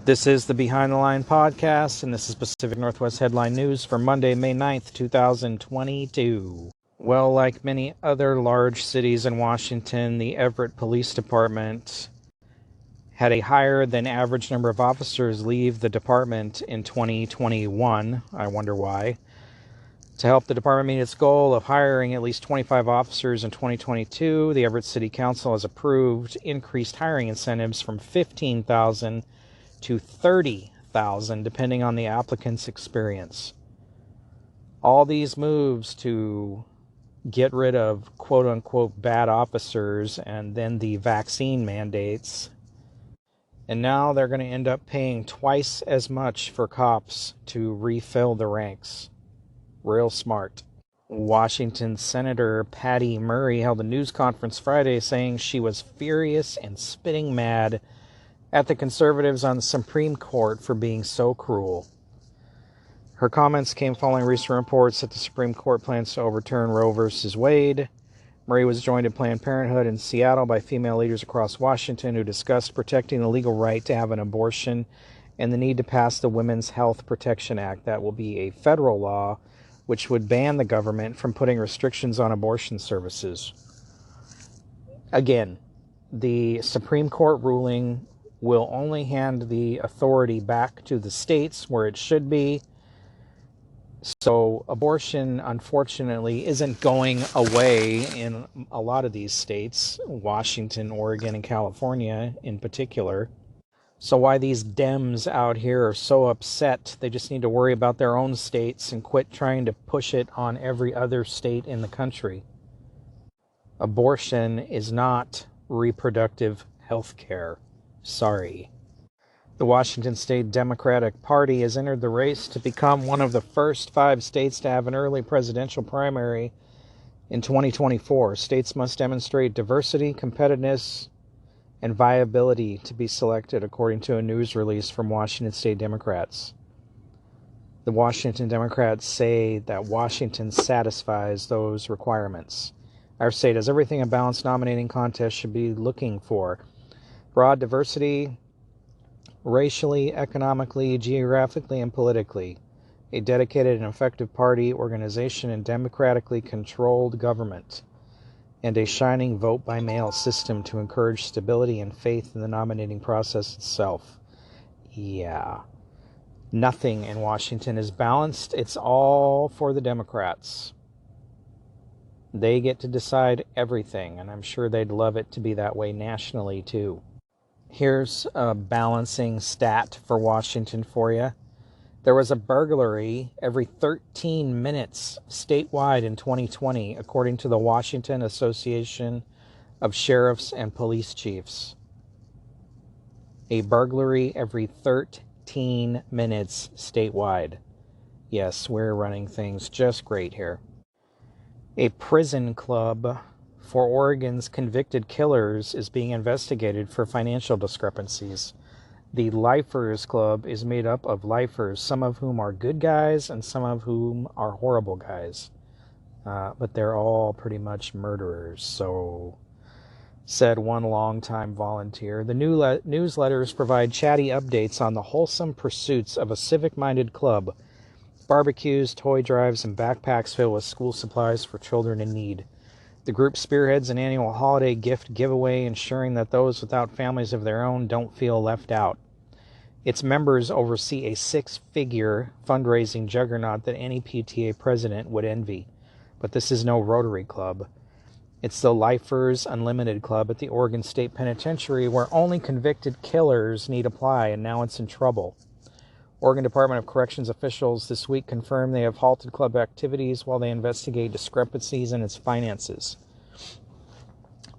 This is the Behind the Line podcast, and this is Pacific Northwest Headline News for Monday, May 9th, 2022. Well, like many other large cities in Washington, the Everett Police Department had a higher than average number of officers leave the department in 2021. I wonder why. To help the department meet its goal of hiring at least 25 officers in 2022, the Everett City Council has approved increased hiring incentives from $15,000 to $30,000, depending on the applicant's experience. All these moves to get rid of quote-unquote bad officers and then the vaccine mandates. And now they're going to end up paying twice as much for cops to refill the ranks. Real smart. Washington Senator Patty Murray held a news conference Friday saying she was furious and spitting mad at the conservatives on the Supreme Court for being so cruel. Her comments came following recent reports that the Supreme Court plans to overturn Roe v. Wade. Murray was joined at Planned Parenthood in Seattle by female leaders across Washington who discussed protecting the legal right to have an abortion and the need to pass the Women's Health Protection Act. That will be a federal law which would ban the government from putting restrictions on abortion services. Again, the Supreme Court ruling will only hand the authority back to the states where it should be. So abortion, unfortunately, isn't going away in a lot of these states, Washington, Oregon, and California in particular. So why these Dems out here are so upset, they just need to worry about their own states and quit trying to push it on every other state in the country. Abortion is not reproductive health care. Sorry. The Washington State Democratic Party has entered the race to become one of the first 5 states to have an early presidential primary in 2024. States must demonstrate diversity, competitiveness, and viability to be selected, according to a news release from Washington State Democrats. The Washington Democrats say that Washington satisfies those requirements. Our state has everything a balanced nominating contest should be looking for. Broad diversity, racially, economically, geographically, and politically. A dedicated and effective party organization and democratically controlled government. And a shining vote-by-mail system to encourage stability and faith in the nominating process itself. Yeah. Nothing in Washington is balanced. It's all for the Democrats. They get to decide everything, and I'm sure they'd love it to be that way nationally, too. Here's a balancing stat for Washington for you. There was a burglary every 13 minutes statewide in 2020, according to the Washington Association of Sheriffs and Police Chiefs. A burglary every 13 minutes statewide. Yes, we're running things just great here. A prison club for Oregon's convicted killers is being investigated for financial discrepancies. The Lifers Club is made up of lifers, some of whom are good guys and some of whom are horrible guys. But they're all pretty much murderers, so said one longtime volunteer. The new newsletters provide chatty updates on the wholesome pursuits of a civic-minded club. Barbecues, toy drives, and backpacks filled with school supplies for children in need. The group spearheads an annual holiday gift giveaway, ensuring that those without families of their own don't feel left out. Its members oversee a 6-figure fundraising juggernaut that any PTA president would envy. But this is no Rotary Club. It's the Lifers Unlimited Club at the Oregon State Penitentiary, where only convicted killers need apply, and now it's in trouble. Oregon Department of Corrections officials this week confirmed they have halted club activities while they investigate discrepancies in its finances.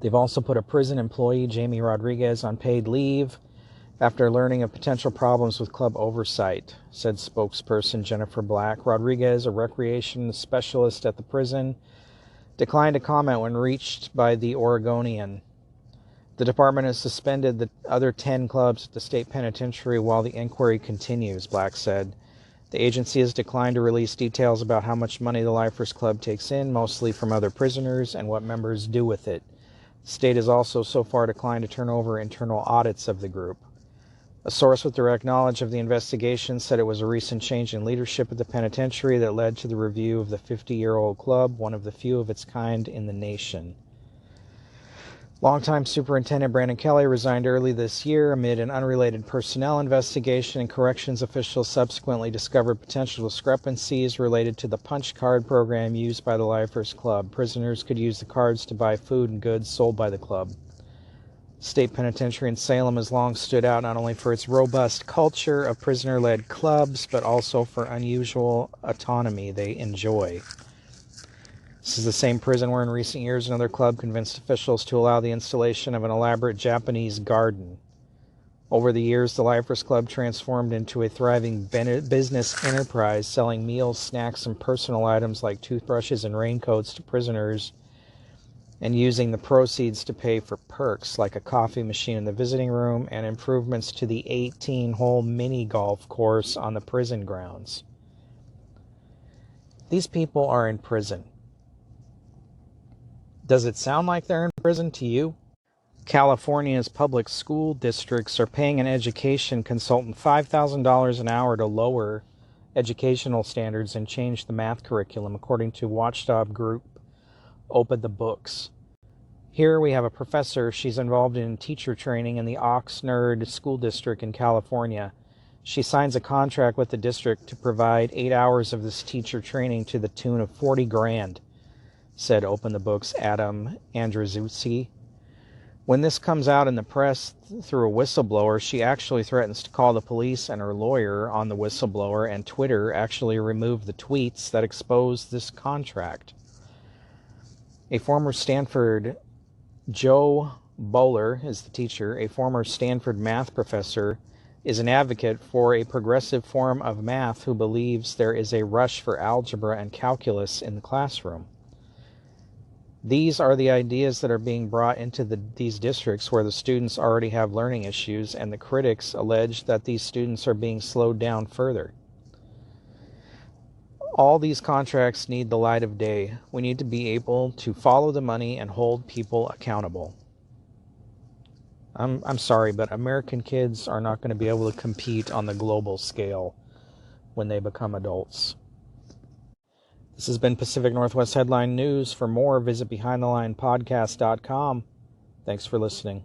They've also put a prison employee, Jamie Rodriguez, on paid leave after learning of potential problems with club oversight, said spokesperson Jennifer Black. Rodriguez, a recreation specialist at the prison, declined to comment when reached by the Oregonian. The department has suspended the other 10 clubs at the state penitentiary while the inquiry continues, Black said. The agency has declined to release details about how much money the Lifers Club takes in, mostly from other prisoners, and what members do with it. The state has also so far declined to turn over internal audits of the group. A source with direct knowledge of the investigation said it was a recent change in leadership at the penitentiary that led to the review of the 50-year-old club, one of the few of its kind in the nation. Longtime Superintendent Brandon Kelly resigned early this year amid an unrelated personnel investigation, and corrections officials subsequently discovered potential discrepancies related to the punch card program used by the Lifers Club. Prisoners could use the cards to buy food and goods sold by the club. State Penitentiary in Salem has long stood out not only for its robust culture of prisoner-led clubs, but also for unusual autonomy they enjoy. This is the same prison where in recent years another club convinced officials to allow the installation of an elaborate Japanese garden. Over the years, the Lifers Club transformed into a thriving business enterprise, selling meals, snacks, and personal items like toothbrushes and raincoats to prisoners, and using the proceeds to pay for perks like a coffee machine in the visiting room and improvements to the 18-hole mini golf course on the prison grounds. These people are in prison. Does it sound like they're in prison to you? California's public school districts are paying an education consultant $5,000 an hour to lower educational standards and change the math curriculum, according to watchdog group Open the Books. Here we have a professor. She's involved in teacher training in the Oxnard School District in California. She signs a contract with the district to provide 8 hours of this teacher training to the tune of $40,000, said Open the Book's Adam Andrzejewski. When this comes out in the press through a whistleblower, she actually threatens to call the police and her lawyer on the whistleblower, and Twitter actually removed the tweets that exposed this contract. A former Stanford, Joe Bowler is the teacher, a former Stanford math professor, is an advocate for a progressive form of math who believes there is a rush for algebra and calculus in the classroom. These are the ideas that are being brought into these districts where the students already have learning issues, and the critics allege that these students are being slowed down further. All these contracts need the light of day. We need to be able to follow the money and hold people accountable. I'm sorry, but American kids are not going to be able to compete on the global scale when they become adults. This has been Pacific Northwest Headline News. For more, visit BehindTheLinePodcast.com. Thanks for listening.